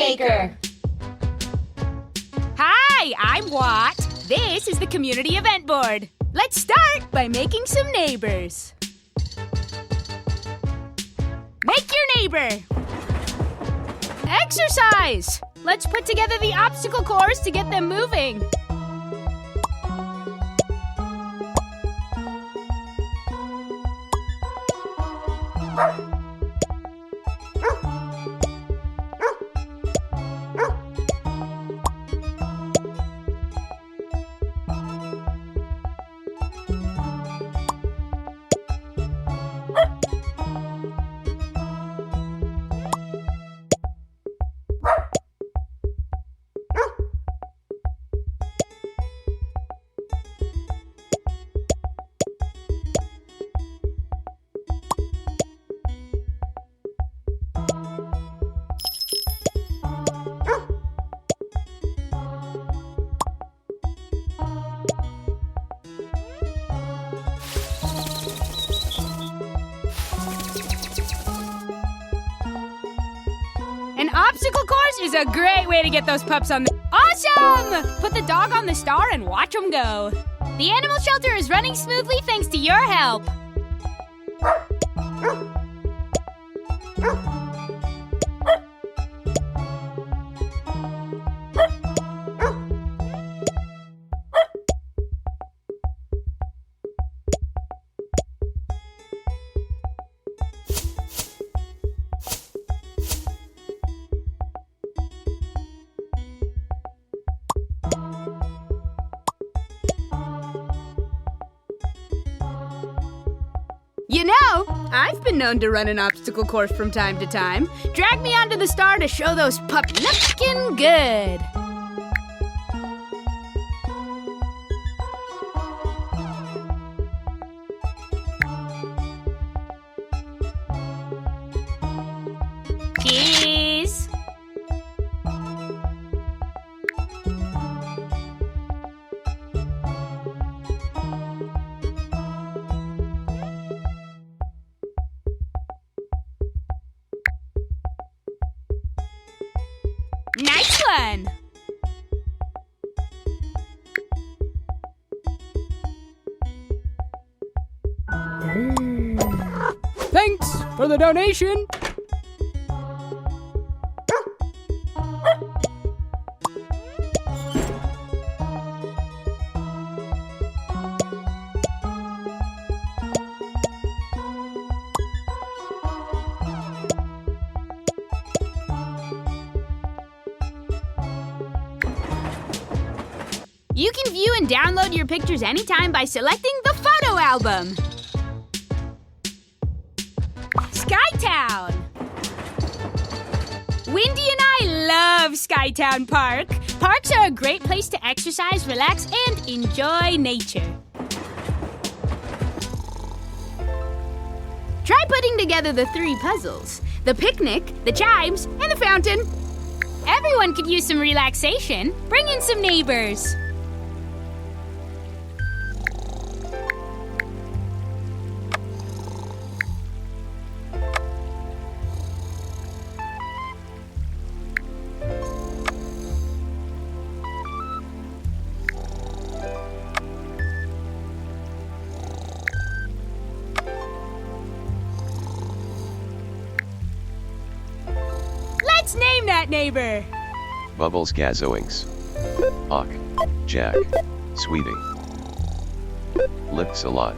maker. Hi, I'm Watt. This is the community event board. Let's start by making some neighbors. Make your neighbor. Exercise. Let's put together the obstacle course to get them moving. An obstacle course is a great way to get those pups on the... Awesome! Put the dog on the star and watch them go. The animal shelter is running smoothly thanks to your help. You know, I've been known to run an obstacle course from time to time. Drag me onto the star to show those pups looking good. Cheese. Nice one! Thanks for the donation! You can view and download your pictures anytime by selecting the photo album. Skytown! Windy and I love Skytown Park. Parks are a great place to exercise, relax, and enjoy nature. Try putting together the 3 puzzles: the picnic, the chimes, and the fountain. Everyone could use some relaxation. Bring in some neighbors. Let's name that neighbor. Bubbles Gazoinks. Awk. Jack. Sweetie. Lips a lot.